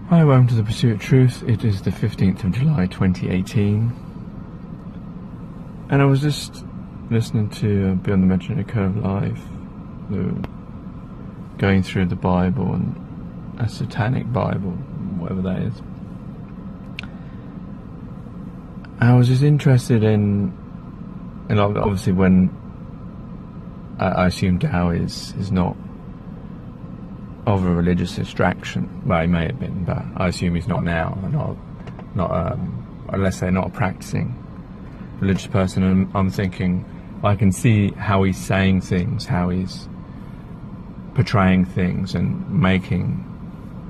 Hi, welcome to The Pursuit of Truth. It is the 15th of July 2018, and I was just listening to Beyond the Imaginary Curve Live, going through the Bible, and a satanic Bible, whatever that is. I was just interested in, and obviously when I assume Tao is not of a religious extraction. Well, he may have been, but I assume he's not now. Not unless they're not a practicing religious person. And I'm thinking, I can see how he's saying things, how he's portraying things, and making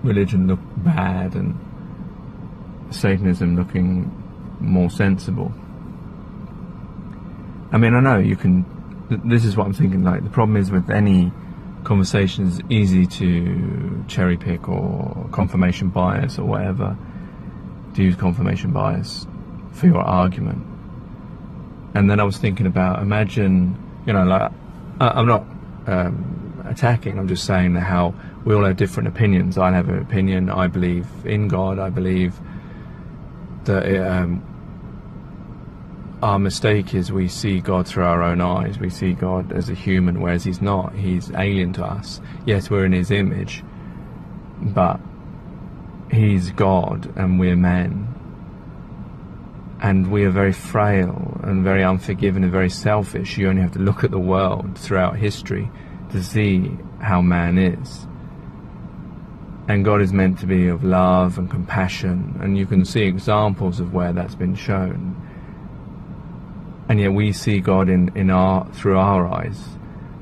religion look bad, and Satanism looking more sensible. I mean, I know you can. This is what I'm thinking. Like, the problem is with any conversation, is easy to cherry pick or confirmation bias or whatever, to use confirmation bias for your argument. And then I was thinking about, imagine, like, I'm not attacking, I'm just saying that how we all have different opinions. I have an opinion, I believe in God, I believe that our mistake is we see God through our own eyes. We see God as a human, whereas he's not. He's alien to us. Yes, we're in his image, but he's God and we're men. And we are very frail and very unforgiving and very selfish. You only have to look at the world throughout history to see how man is. And God is meant to be of love and compassion, and you can see examples of where that's been shown. And yet we see God through our eyes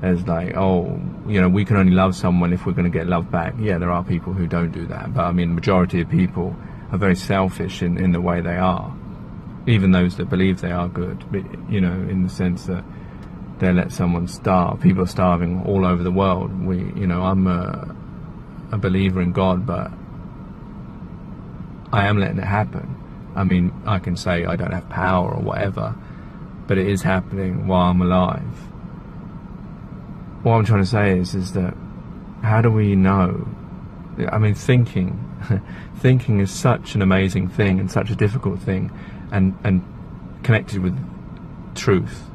as like, we can only love someone if we're going to get love back. Yeah, there are people who don't do that, but I mean, the majority of people are very selfish in the way they are. Even those that believe they are good, but, in the sense that they let someone starve. People are starving all over the world. I'm a believer in God, but I am letting it happen. I mean, I can say I don't have power or whatever, but it is happening while I'm alive. What I'm trying to say is that how do we know? I mean, thinking is such an amazing thing and such a difficult thing, and connected with truth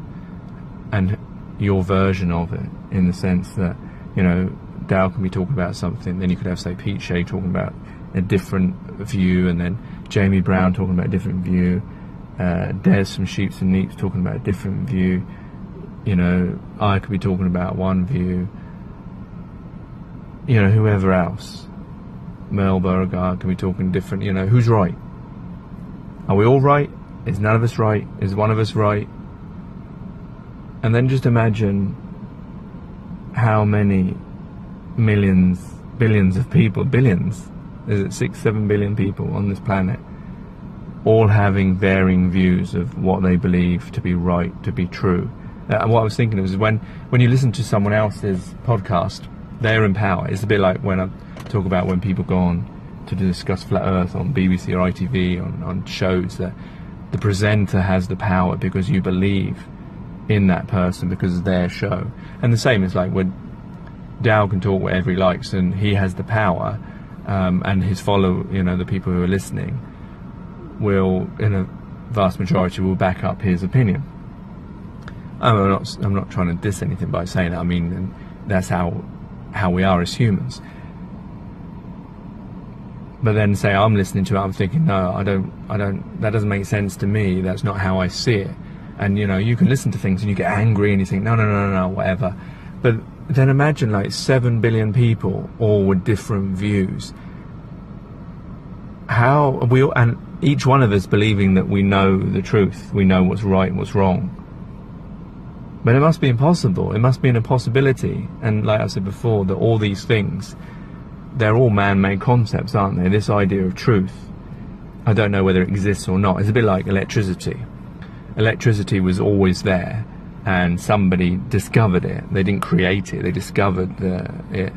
and your version of it, in the sense that, Dao can be talking about something, then you could have, say, Pete Shea talking about a different view, and then Jamie Brown talking about a different view, Des from Sheeps and Neeps talking about a different view, I could be talking about one view, whoever else, Mel Beauregard can be talking different, who's right? Are we all right? Is none of us right? Is one of us right? And then just imagine how many millions, billions of people, is it 6-7 billion people on this planet, all having varying views of what they believe to be right, to be true. And what I was thinking was, when you listen to someone else's podcast, they're in power. It's a bit like when I talk about when people go on to discuss Flat Earth on BBC or ITV, on shows, that the presenter has the power because you believe in that person because of their show. And the same is like when Dao can talk whatever he likes, and he has the power, and his the people who are listening will, in a vast majority, will back up his opinion. I'm not trying to diss anything by saying that. I mean, that's how we are as humans. But then, say I'm listening to it, I'm thinking, no, I don't. That doesn't make sense to me. That's not how I see it. And you can listen to things and you get angry and you think, no, whatever. But then imagine like 7 billion people, all with different views. How we all, and each one of us believing that we know the truth, we know what's right and what's wrong. But it must be impossible. It must be an impossibility. And like I said before, that all these things, they're all man-made concepts, aren't they? This idea of truth, I don't know whether it exists or not. It's a bit like electricity. Electricity was always there, and somebody discovered it. They didn't create it, they discovered it,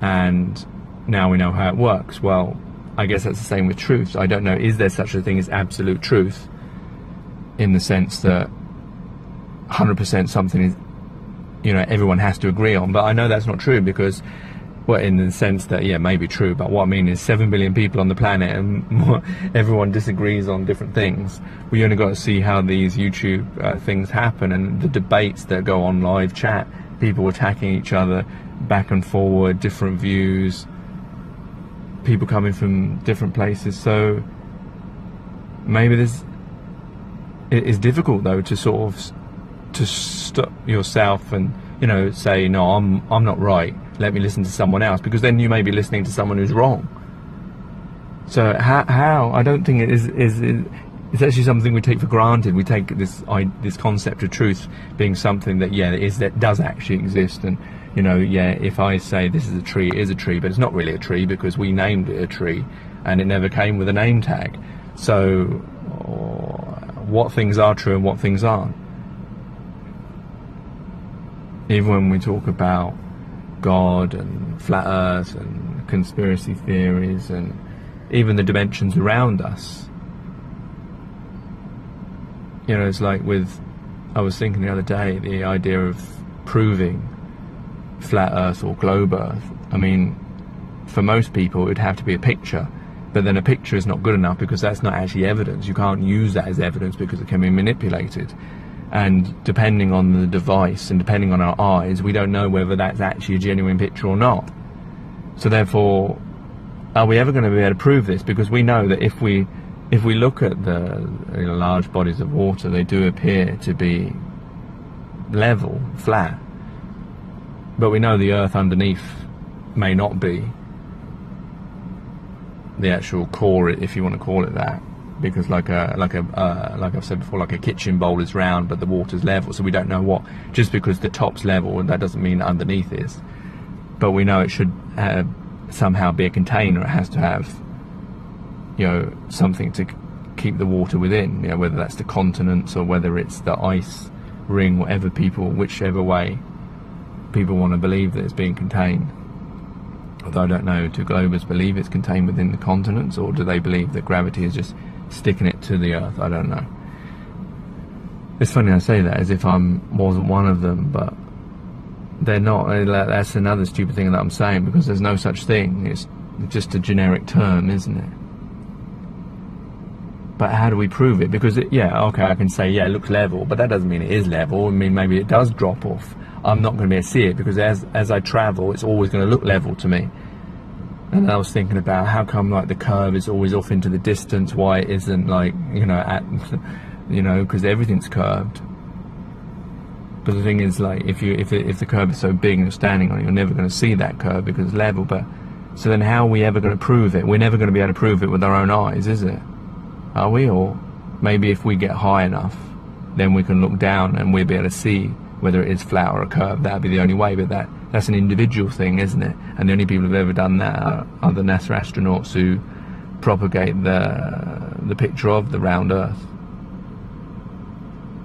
and now we know how it works. Well, I guess that's the same with truth. I don't know, is there such a thing as absolute truth, in the sense that 100% something is, everyone has to agree on? But I know that's not true, because Well, in the sense that, yeah, maybe true, but what I mean is 7 billion people on the planet and everyone disagrees on different things. We only got to see how these YouTube things happen, and the debates that go on live chat, people attacking each other back and forward, different views, people coming from different places. So maybe this, it is difficult though to sort of to stop yourself and, you know, say, no, I'm not right, let me listen to someone else, because then you may be listening to someone who's wrong. So how I don't think it is it's actually something we take for granted. We take this concept of truth being something that, yeah, that does actually exist. And, you know, yeah, if I say this is a tree, it is a tree, but it's not really a tree because we named it a tree and it never came with a name tag. So what things are true and what things aren't. Even when we talk about God and flat earth and conspiracy theories and even the dimensions around us, you know, it's like I was thinking the other day, the idea of proving flat earth or globe earth. I mean, for most people it would have to be a picture, but then a picture is not good enough because that's not actually evidence. You can't use that as evidence because it can be manipulated. And depending on the device and depending on our eyes, we don't know whether that's actually a genuine picture or not. So therefore, are we ever going to be able to prove this? Because we know that if we look at the large bodies of water, they do appear to be level, flat. But we know the earth underneath may not be the actual core, if you want to call it that. Because like I've said before, like a kitchen bowl is round but the water's level, so we don't know what, just because the top's level, and that doesn't mean underneath is. But we know it should somehow be a container. It has to have, you know, something to keep the water within, you know, whether that's the continents or whether it's the ice ring, whichever way people want to believe that it's being contained. Although I don't know, do globers believe it's contained within the continents, or do they believe that gravity is just sticking it to the earth? I don't know. It's funny I say that as if I wasn't one of them, but they're not. That's another stupid thing that I'm saying, because there's no such thing. It's just a generic term, isn't it? But how do we prove it? Because yeah, okay, I can say, yeah, it looks level, but that doesn't mean it is level. I mean, maybe it does drop off. I'm not going to be able to see it because as I travel, it's always going to look level to me. And I was thinking about how come like the curve is always off into the distance, why it isn't like, you know, because everything's curved. But the thing is, like, if the curve is so big and you're standing on it, you're never going to see that curve because it's level. But so then how are we ever going to prove it? We're never going to be able to prove it with our own eyes, is it? Are we? Or maybe if we get high enough, then we can look down and we'll be able to see whether it is flat or a curve. That would be the only way, but that's an individual thing, isn't it? And the only people who've ever done that are the NASA astronauts who propagate the picture of the round Earth.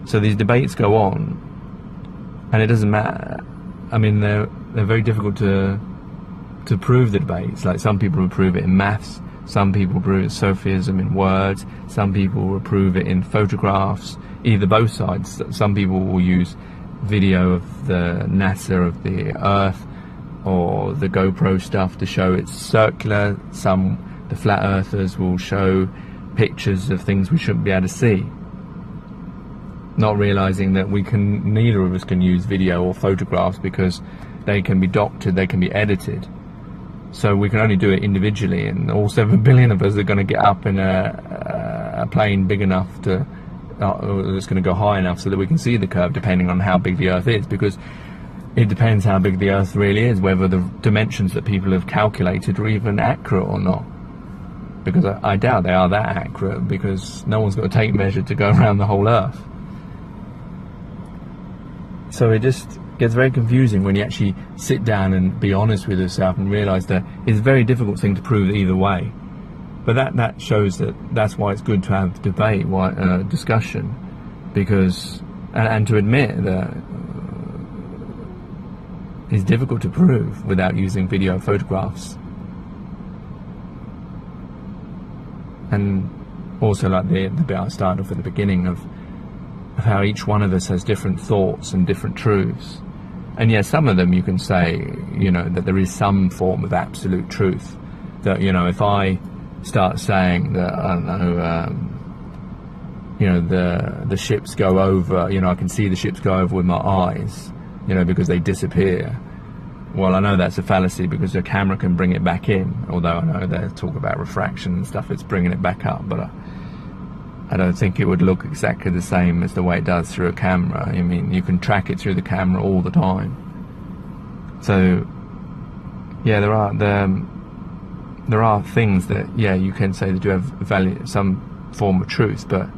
So these debates go on, and it doesn't matter. I mean, they're very difficult to prove the debates. Like, some people will prove it in maths, some people prove it sophism in words, some people will prove it in photographs, either both sides. Some people will use video of the NASA of the Earth or the GoPro stuff to show it's circular. The flat earthers will show pictures of things we shouldn't be able to see, not realizing that neither of us can use video or photographs because they can be doctored, they can be edited. So we can only do it individually, and all 7 billion of us are going to get up in a plane big enough to it's going to go high enough so that we can see the curve, depending on how big the Earth is, because it depends how big the Earth really is, whether the dimensions that people have calculated are even accurate or not. Because I doubt they are that accurate, because no one's got a tape measure to go around the whole Earth. So it just gets very confusing when you actually sit down and be honest with yourself and realise that it's a very difficult thing to prove either way. But that shows that's why it's good to have debate, discussion, because and to admit that it's difficult to prove without using video photographs. And also, like the bit I started off at the beginning of how each one of us has different thoughts and different truths, And yes, some of them you can say, you know, that there is some form of absolute truth. That, you know, if I start saying that, I don't know, you know, the ships go over, you know, I can see the ships go over with my eyes, you know, because they disappear. Well, I know that's a fallacy because the camera can bring it back in, although I know they talk about refraction and stuff, it's bringing it back up, but I don't think it would look exactly the same as the way it does through a camera. I mean, you can track it through the camera all the time. So, yeah, there are things that, yeah, you can say that you have value, some form of truth, but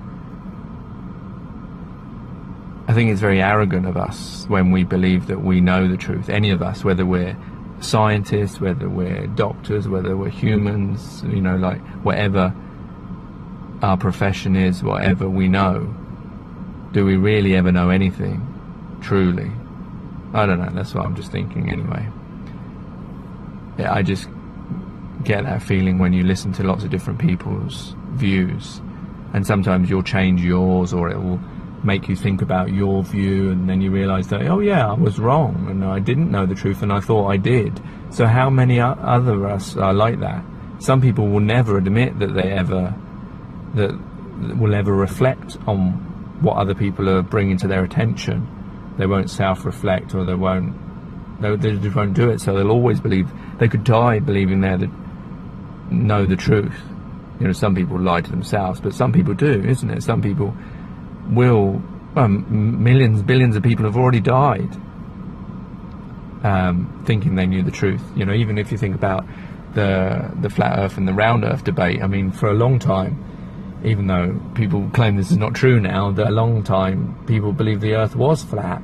I think it's very arrogant of us when we believe that we know the truth. Any of us, whether we're scientists, whether we're doctors, whether we're humans, you know, like whatever our profession is, whatever we know, do we really ever know anything truly? I don't know, that's what I'm just thinking anyway. Yeah, I just get that feeling when you listen to lots of different people's views, and sometimes you'll change yours, or it will make you think about your view, and then you realise that, oh yeah, I was wrong and I didn't know the truth and I thought I did. So how many other us are like that? Some people will never admit that that will ever reflect on what other people are bringing to their attention. They won't self-reflect, or they just won't do it. So they'll always believe, they could die believing they know the truth. You know, some people lie to themselves, but some people do, isn't it? Some people will, millions, billions of people have already died thinking they knew the truth. You know, even if you think about the flat earth and the round earth debate, I mean, for a long time, even though people claim this is not true now, that a long time people believed the earth was flat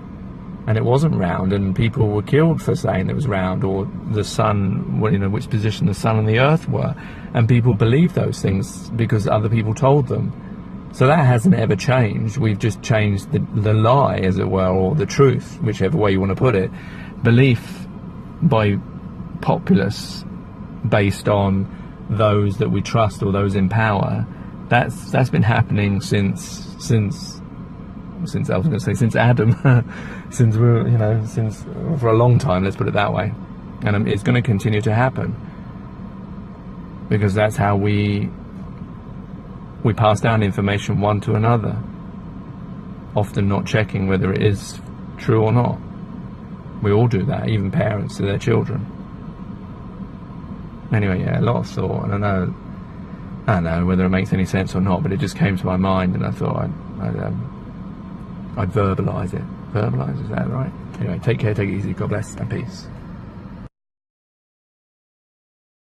and it wasn't round, and people were killed for saying it was round, or the sun, you know, which position the sun and the earth were, and people believed those things because other people told them. So that hasn't ever changed. We've just changed the lie, as it were, or the truth, whichever way you want to put it. Belief by populace based on those that we trust or those in power, that's been happening since I was going to say since Adam, since for a long time, let's put it that way. And it's going to continue to happen because that's how we pass down information one to another, often not checking whether it is true or not. We all do that, even parents to their children. Anyway, yeah, a lot of thought, and I don't know whether it makes any sense or not, but it just came to my mind, and I thought I'd verbalise it. Verbalise, is that right? Anyway, take care, take it easy, God bless, and peace.